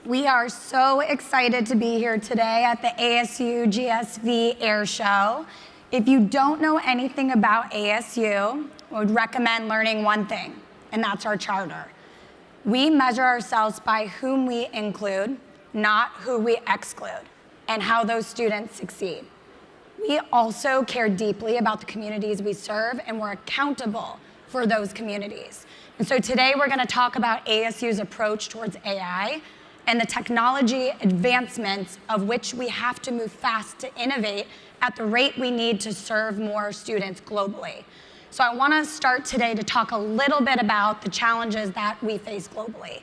We are so excited to be here today at the ASU+GSV Air Show. If you don't know anything about ASU, I would recommend learning one thing, and that's our charter. We measure ourselves by whom we include, not who we exclude, and how those students succeed. We also care deeply about the communities we serve, and we're accountable for those communities. And so today we're going to talk about ASU's approach towards AI and the technology advancements of which we have to move fast to innovate at the rate we need to serve more students globally. So I want to start today to talk a little bit about the challenges that we face globally.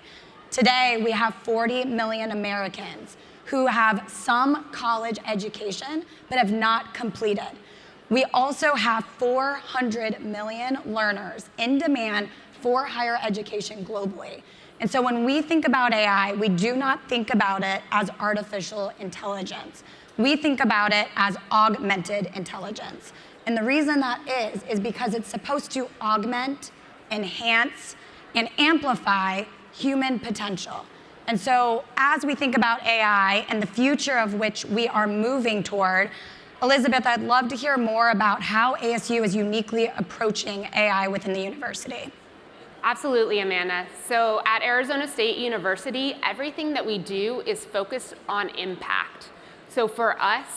Today we have 40 million Americans who have some college education but have not completed. We also have 400 million learners in demand for higher education globally. And so when we think about AI, we do not think about it as artificial intelligence. We think about it as augmented intelligence. And the reason that is because it's supposed to augment, enhance, and amplify human potential. And so as we think about AI and the future of which we are moving toward, Elizabeth, I'd love to hear more about how ASU is uniquely approaching AI within the university. Absolutely, Amanda. So at Arizona State University, everything that we do is focused on impact. So for us,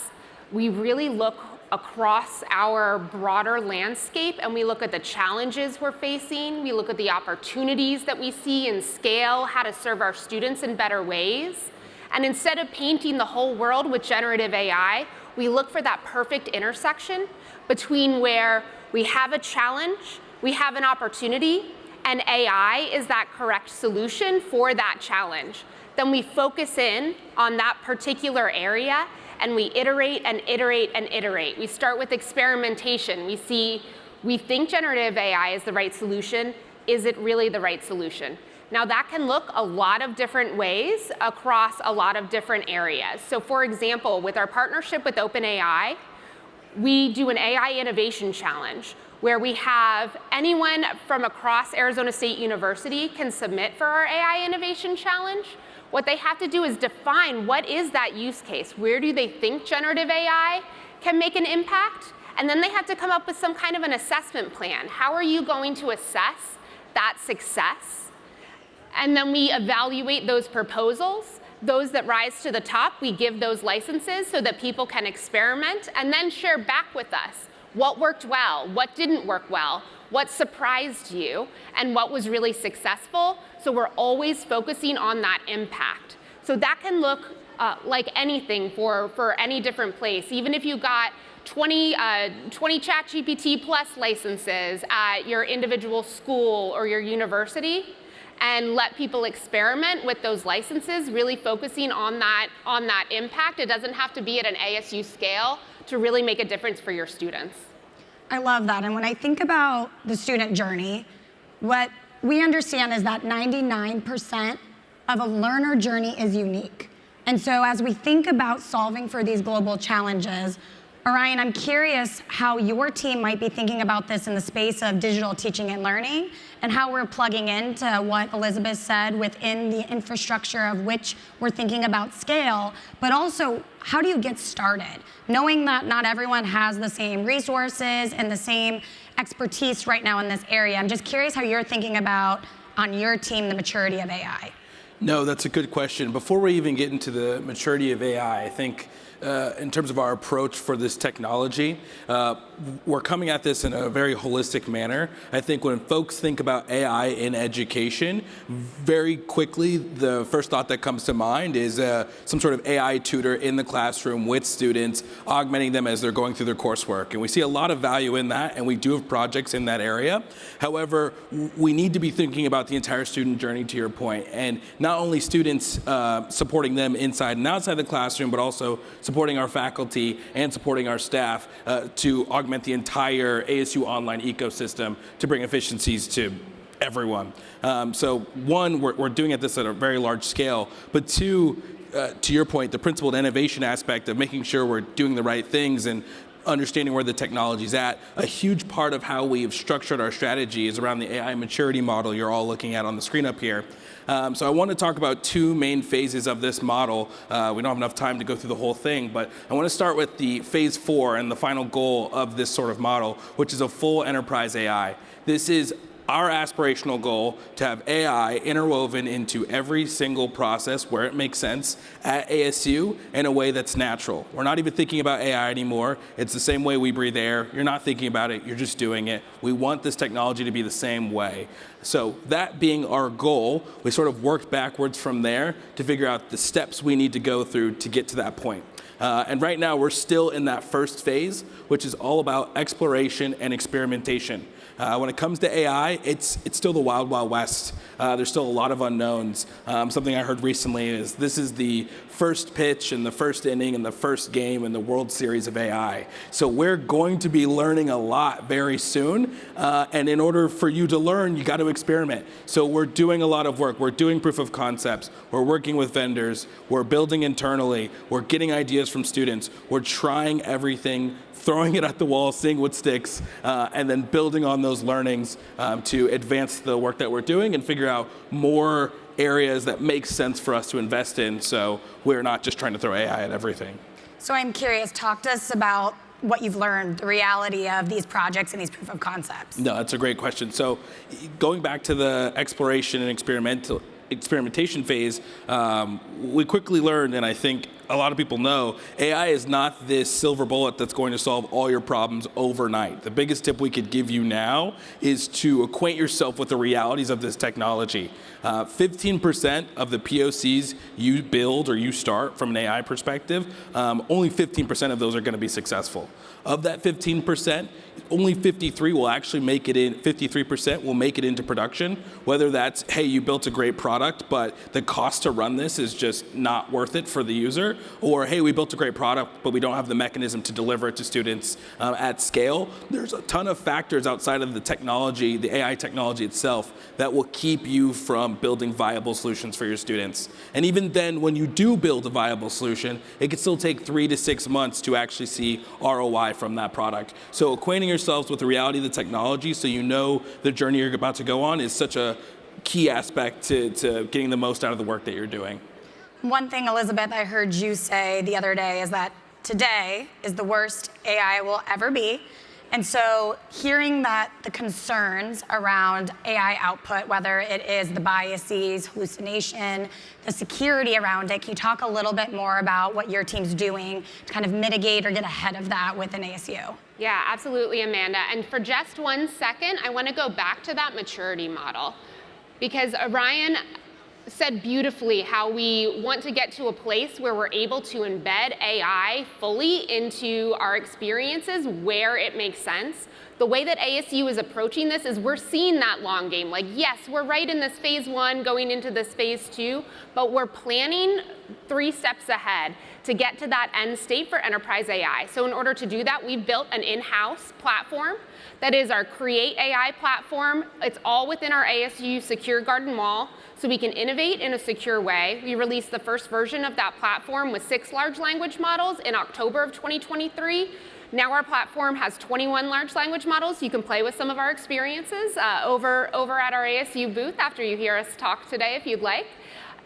we really look across our broader landscape and we look at the challenges we're facing, we look at the opportunities that we see in scale, how to serve our students in better ways. And instead of painting the whole world with generative AI, we look for that perfect intersection between where we have a challenge, we have an opportunity, and AI is that correct solution for that challenge. Then we focus in on that particular area and we iterate and iterate and iterate. We start with experimentation. We think generative AI is the right solution. Is it really the right solution? Now that can look a lot of different ways across a lot of different areas. So for example, with our partnership with OpenAI, we do an AI innovation challenge where we have anyone from across Arizona State University can submit for our AI innovation challenge. What they have to do is define what is that use case. Where do they think generative AI can make an impact? And then they have to come up with some kind of an assessment plan. How are you going to assess that success? And then we evaluate those proposals. Those that rise to the top, we give those licenses so that people can experiment and then share back with us what worked well, what didn't work well, what surprised you, and what was really successful. So we're always focusing on that impact. So that can look like anything for any different place. Even if you got 20 ChatGPT Plus licenses at your individual school or your university, and let people experiment with those licenses, really focusing on that impact. It doesn't have to be at an ASU scale to really make a difference for your students. I love that. And when I think about the student journey, what we understand is that 99% of a learner journey is unique. And so as we think about solving for these global challenges, Auryan, I'm curious how your team might be thinking about this in the space of digital teaching and learning and how we're plugging into what Elizabeth said within the infrastructure of which we're thinking about scale, but also how do you get started? Knowing that not everyone has the same resources and the same expertise right now in this area. I'm just curious how you're thinking about, on your team, the maturity of AI. No, that's a good question. Before we even get into the maturity of AI, I think in terms of our approach for this technology, we're coming at this in a very holistic manner. I think when folks think about AI in education, very quickly the first thought that comes to mind is some sort of AI tutor in the classroom with students, augmenting them as they're going through their coursework. And we see a lot of value in that, and we do have projects in that area. However, we need to be thinking about the entire student journey, to your point, and not only students supporting them inside and outside the classroom, but also supporting our faculty and supporting our staff to augment the entire ASU online ecosystem to bring efficiencies to everyone. So one, we're doing this at a very large scale, but two, to your point, the principled innovation aspect of making sure we're doing the right things and understanding where the technology's at. A huge part of how we've structured our strategy is around the AI maturity model you're all looking at on the screen up here. So I want to talk about two main phases of this model. We don't have enough time to go through the whole thing, but I want to start with the phase 4 and the final goal of this sort of model, which is a full enterprise AI. This is our aspirational goal to have AI interwoven into every single process where it makes sense at ASU in a way that's natural. We're not even thinking about AI anymore. It's the same way we breathe air. You're not thinking about it, you're just doing it. We want this technology to be the same way. So that being our goal, we sort of worked backwards from there to figure out the steps we need to go through to get to that point. And right now we're still in that first phase, which is all about exploration and experimentation. When it comes to AI, it's still the wild, wild west. There's still a lot of unknowns. Something I heard recently is this is the first pitch and the first inning and the first game in the World Series of AI. So we're going to be learning a lot very soon. And in order for you to learn, you got to experiment. So we're doing a lot of work. We're doing proof of concepts. We're working with vendors. We're building internally. We're getting ideas from students. We're trying everything, throwing it at the wall, seeing what sticks, and then building on those learnings to advance the work that we're doing and figure out more areas that make sense for us to invest in, so we're not just trying to throw AI at everything. So I'm curious, talk to us about what you've learned, the reality of these projects and these proof of concepts. No, that's a great question. So going back to the exploration and experimentation phase, we quickly learned, and I think a lot of people know, AI is not this silver bullet that's going to solve all your problems overnight. The biggest tip we could give you now is to acquaint yourself with the realities of this technology. 15% of the POCs you build or you start from an AI perspective, only 15% of those are going to be successful. Of that 15%, only 53% will actually make it in. 53% will make it into production. Whether that's, hey, you built a great product, but the cost to run this is just not worth it for the user, or hey, we built a great product, but we don't have the mechanism to deliver it to students at scale. There's a ton of factors outside of the technology, the AI technology itself, that will keep you from building viable solutions for your students. And even then, when you do build a viable solution, it can still take 3 to 6 months to actually see ROI from that product. So acquainting yourselves with the reality of the technology so you know the journey you're about to go on is such a key aspect to getting the most out of the work that you're doing. One thing, Elizabeth, I heard you say the other day is that today is the worst AI will ever be. And so hearing that the concerns around AI output, whether it is the biases, hallucination, the security around it, can you talk a little bit more about what your team's doing to kind of mitigate or get ahead of that within ASU? Yeah, absolutely, Amanda. And for just 1 second, I want to go back to that maturity model, because Auryan said beautifully how we want to get to a place where we're able to embed AI fully into our experiences where it makes sense. The way that ASU is approaching this is we're seeing that long game. Like, yes, we're right in this phase 1 going into this phase 2, but we're planning 3 steps ahead to get to that end state for enterprise AI. So in order to do that, we've built an in-house platform that is our Create AI platform. It's all within our ASU Secure Garden Wall, so we can innovate in a secure way. We released the first version of that platform with 6 large language models in October of 2023. Now our platform has 21 large language models. You can play with some of our experiences over at our ASU booth after you hear us talk today if you'd like,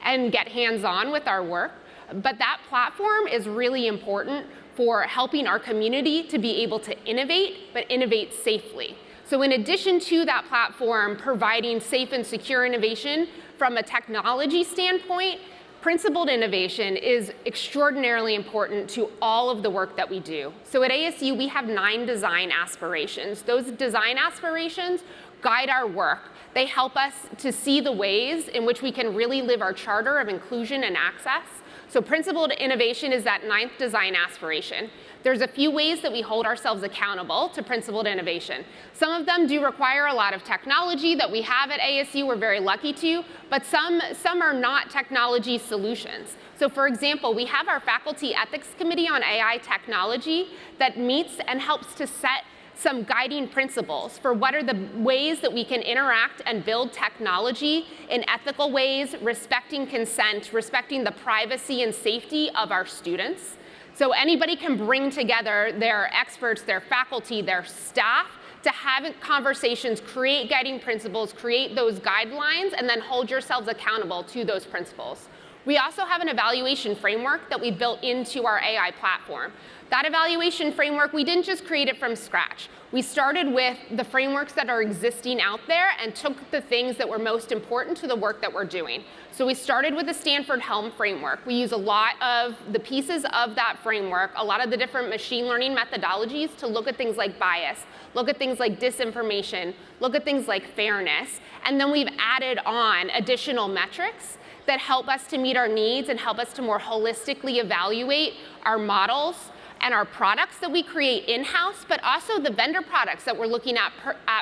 and get hands-on with our work. But that platform is really important for helping our community to be able to innovate, but innovate safely. So in addition to that platform providing safe and secure innovation from a technology standpoint, principled innovation is extraordinarily important to all of the work that we do. So at ASU, we have 9 design aspirations. Those design aspirations guide our work. They help us to see the ways in which we can really live our charter of inclusion and access. So principled innovation is that 9th design aspiration. There's a few ways that we hold ourselves accountable to principled innovation. Some of them do require a lot of technology that we have at ASU, we're very lucky to, but some are not technology solutions. So for example, we have our Faculty Ethics Committee on AI Technology that meets and helps to set some guiding principles for what are the ways that we can interact and build technology in ethical ways, respecting consent, respecting the privacy and safety of our students. So anybody can bring together their experts, their faculty, their staff to have conversations, create guiding principles, create those guidelines, and then hold yourselves accountable to those principles. We also have an evaluation framework that we built into our AI platform. That evaluation framework, we didn't just create it from scratch. We started with the frameworks that are existing out there and took the things that were most important to the work that we're doing. So we started with the Stanford Helm framework. We use a lot of the pieces of that framework, a lot of the different machine learning methodologies to look at things like bias, look at things like disinformation, look at things like fairness, and then we've added on additional metrics that help us to meet our needs and help us to more holistically evaluate our models and our products that we create in-house, but also the vendor products that we're looking at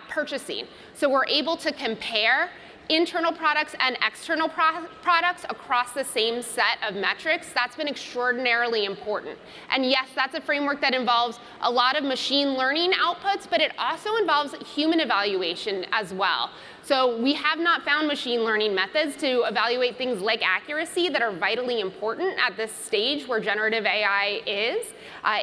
purchasing. So we're able to compare internal products and external products across the same set of metrics. That's been extraordinarily important. And yes, that's a framework that involves a lot of machine learning outputs, but it also involves human evaluation as well. So we have not found machine learning methods to evaluate things like accuracy that are vitally important at this stage where generative AI is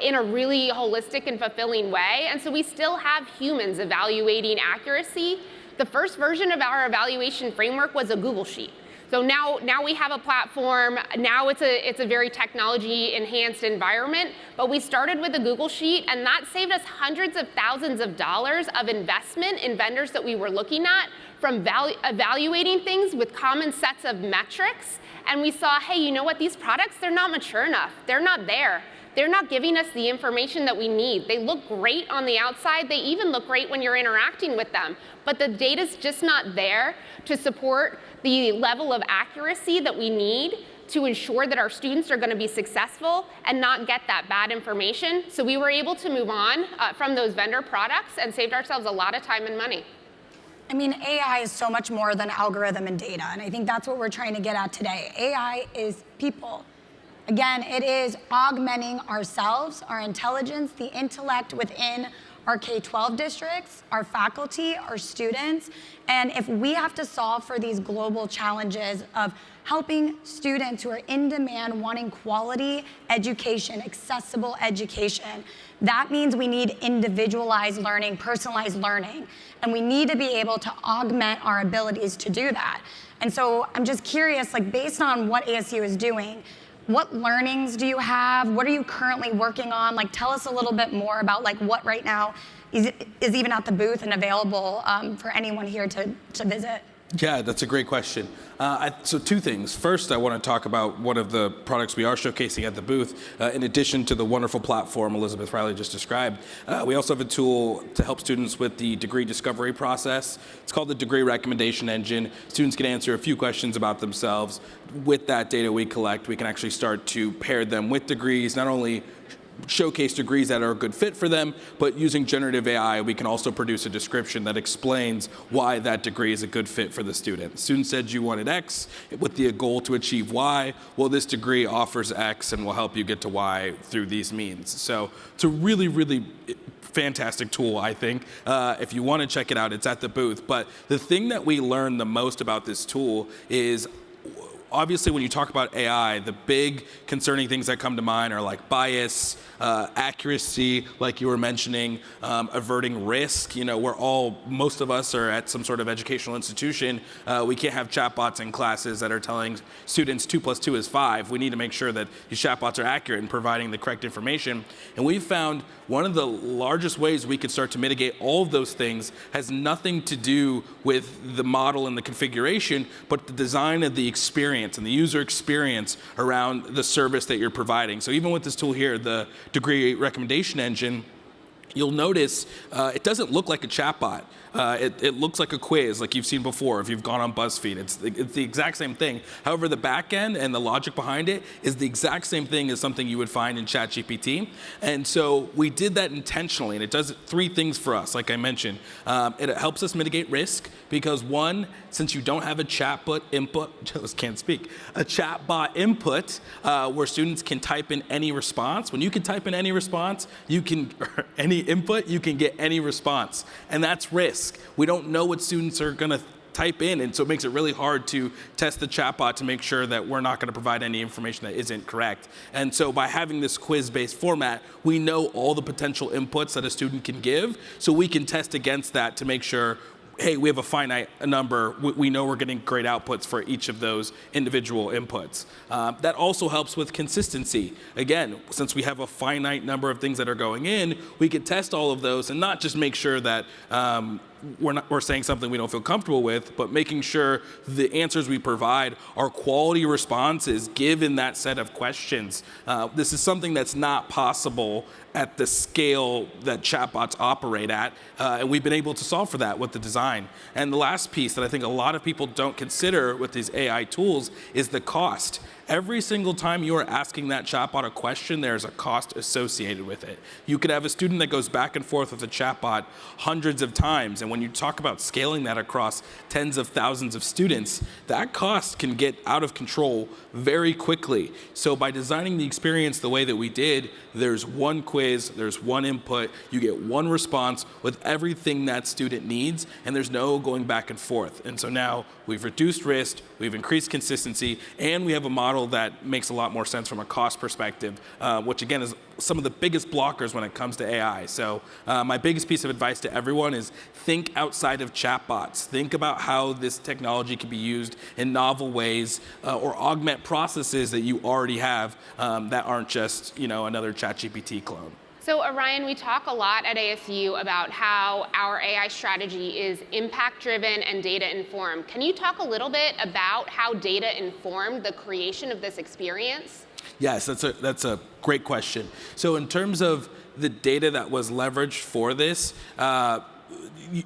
in a really holistic and fulfilling way. And so we still have humans evaluating accuracy. The first version of our evaluation framework was a Google Sheet. So now we have a platform. Now it's a very technology-enhanced environment. But we started with a Google Sheet, and that saved us hundreds of thousands of dollars of investment in vendors that we were looking at from evaluating things with common sets of metrics. And we saw, hey, you know what? These products, they're not mature enough. They're not there. They're not giving us the information that we need. They look great on the outside. They even look great when you're interacting with them. But the data's just not there to support the level of accuracy that we need to ensure that our students are going to be successful and not get that bad information. So we were able to move on from those vendor products and saved ourselves a lot of time and money. I mean, AI is so much more than algorithm and data, and I think that's what we're trying to get at today. AI is people. Again, it is augmenting ourselves, our intelligence, the intellect within our K-12 districts, our faculty, our students. And if we have to solve for these global challenges of helping students who are in demand, wanting quality education, accessible education, that means we need individualized learning, personalized learning. And we need to be able to augment our abilities to do that. And so I'm just curious, like based on what ASU is doing, what learnings do you have? What are you currently working on? Like, tell us a little bit more about like what right now is even at the booth and available for anyone here to visit. Yeah, that's a great question. So two things. First, I want to talk about one of the products we are showcasing at the booth. In addition to the wonderful platform Elizabeth Reilley just described, we also have a tool to help students with the degree discovery process. It's called the Degree Recommendation Engine. Students can answer a few questions about themselves. With that data we collect, we can actually start to pair them with degrees, not only showcase degrees that are a good fit for them, but using generative AI, we can also produce a description that explains why that degree is a good fit for the student. The student said you wanted X with the goal to achieve Y. Well, this degree offers X and will help you get to Y through these means. So it's a really, really fantastic tool, I think. If you want to check it out, it's at the booth. But the thing that we learned the most about this tool is obviously, when you talk about AI, the big concerning things that come to mind are like bias, accuracy, like you were mentioning, averting risk. You know, most of us are at some sort of educational institution. We can't have chatbots in classes that are telling students 2 + 2 is 5. We need to make sure that these chatbots are accurate in providing the correct information. And we've found one of the largest ways we could start to mitigate all of those things has nothing to do with the model and the configuration, but the design of the experience and the user experience around the service that you're providing. So even with this tool here, the Degree Recommendation Engine, you'll notice it doesn't look like a chatbot. It looks like a quiz, like you've seen before if you've gone on BuzzFeed. It's the exact same thing. However, the back end and the logic behind it is the exact same thing as something you would find in ChatGPT. And so we did that intentionally, and it does 3 things for us, like I mentioned. It helps us mitigate risk because, one, since you don't have a chatbot input, a chatbot input where students can type in any response. When you can type in any response, any input, you can get any response. And that's risk. We don't know what students are going to type in, and so it makes it really hard to test the chatbot to make sure that we're not going to provide any information that isn't correct. And so by having this quiz-based format, we know all the potential inputs that a student can give, so we can test against that to make sure, hey, we have a finite number. We know we're getting great outputs for each of those individual inputs. That also helps with consistency. Again, since we have a finite number of things that are going in, we can test all of those and not just make sure that we're saying something we don't feel comfortable with, but making sure the answers we provide are quality responses given that set of questions. This is something that's not possible at the scale that chatbots operate at, and we've been able to solve for that with the design. And the last piece that I think a lot of people don't consider with these AI tools is the cost. Every single time you are asking that chatbot a question, there's a cost associated with it. You could have a student that goes back and forth with a chatbot hundreds of times, and when you talk about scaling that across tens of thousands of students, that cost can get out of control very quickly. So by designing the experience the way that we did, there's one quiz, there's one input, you get one response with everything that student needs, and there's no going back and forth. And so now we've reduced risk, we've increased consistency, and we have a model that makes a lot more sense from a cost perspective, which again is some of the biggest blockers when it comes to AI. So my biggest piece of advice to everyone is think outside of chatbots. Think about how this technology can be used in novel ways or augment processes that you already have that aren't just another ChatGPT clone. So Auryan, we talk a lot at ASU about how our AI strategy is impact-driven and data-informed. Can you talk a little bit about how data informed the creation of this experience? Yes, that's a great question. So in terms of the data that was leveraged for this,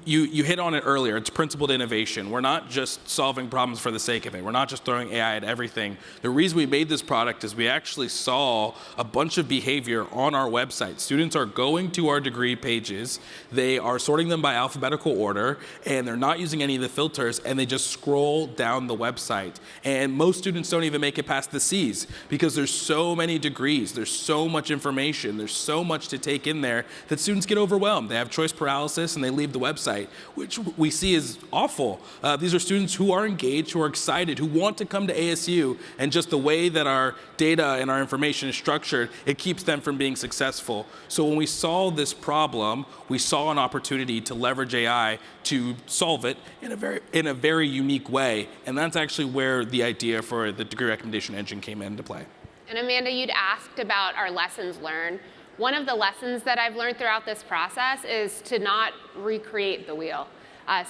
you hit on it earlier. It's principled innovation. We're not just solving problems for the sake of it. We're not just throwing AI at everything. The reason we made this product is we actually saw a bunch of behavior on our website. Students are going to our degree pages, they are sorting them by alphabetical order, and they're not using any of the filters, and they just scroll down the website. And most students don't even make it past the C's because there's so many degrees, there's so much information, there's so much to take in there that students get overwhelmed. They have choice paralysis and they leave the website, which we see is awful. These are students who are engaged, who are excited, who want to come to ASU, and just the way that our data and our information is structured, it keeps them from being successful. So when we saw this problem, we saw an opportunity to leverage AI to solve it in a very unique way, and that's actually where the idea for the degree recommendation engine came into play. And Amanda, you'd asked about our lessons learned. One of the lessons that I've learned throughout this process is to not recreate the wheel.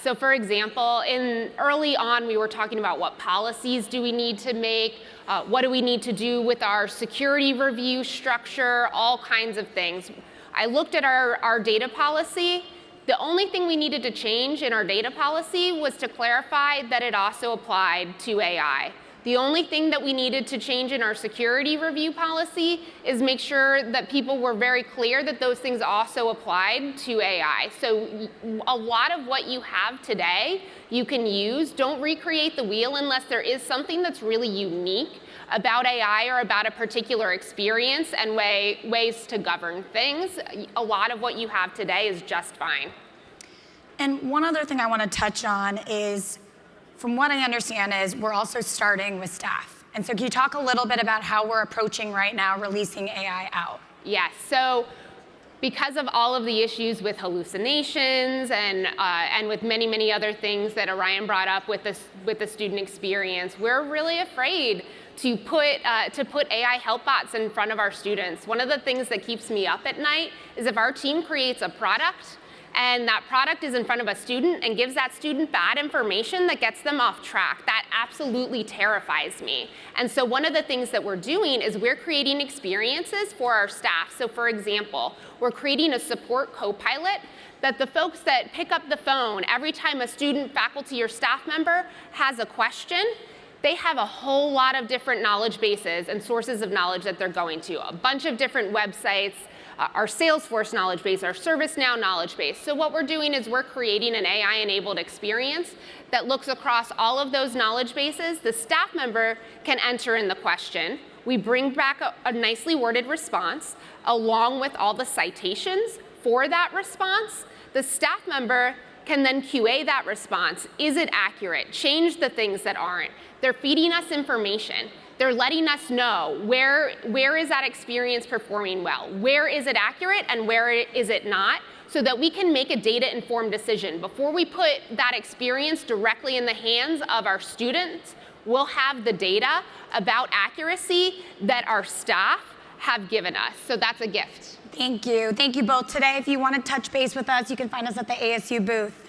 So for example, early on, we were talking about what policies do we need to make, what do we need to do with our security review structure, all kinds of things. I looked at our data policy. The only thing we needed to change in our data policy was to clarify that it also applied to AI. The only thing that we needed to change in our security review policy is make sure that people were very clear that those things also applied to AI. So a lot of what you have today, you can use. Don't recreate the wheel unless there is something that's really unique about AI or about a particular experience and ways to govern things. A lot of what you have today is just fine. And one other thing I want to touch on is, from what I understand, is we're also starting with staff. And so can you talk a little bit about how we're approaching right now releasing AI out? Yes, so because of all of the issues with hallucinations and with many, many other things that Auryan brought up with the student experience, we're really afraid to put AI help bots in front of our students. One of the things that keeps me up at night is if our team creates a product and that product is in front of a student and gives that student bad information that gets them off track. That absolutely terrifies me. And so one of the things that we're doing is we're creating experiences for our staff. So for example, we're creating a support co-pilot that the folks that pick up the phone every time a student, faculty, or staff member has a question, they have a whole lot of different knowledge bases and sources of knowledge that they're going to, a bunch of different websites, our Salesforce knowledge base, our ServiceNow knowledge base. So what we're doing is we're creating an AI-enabled experience that looks across all of those knowledge bases. The staff member can enter in the question. We bring back a nicely worded response along with all the citations for that response. The staff member can then QA that response. Is it accurate? Change the things that aren't. They're feeding us information. They're letting us know where is that experience performing well? Where is it accurate and where is it not? So that we can make a data-informed decision. Before we put that experience directly in the hands of our students, we'll have the data about accuracy that our staff have given us. So that's a gift. Thank you. Thank you both. Today, if you want to touch base with us, you can find us at the ASU booth.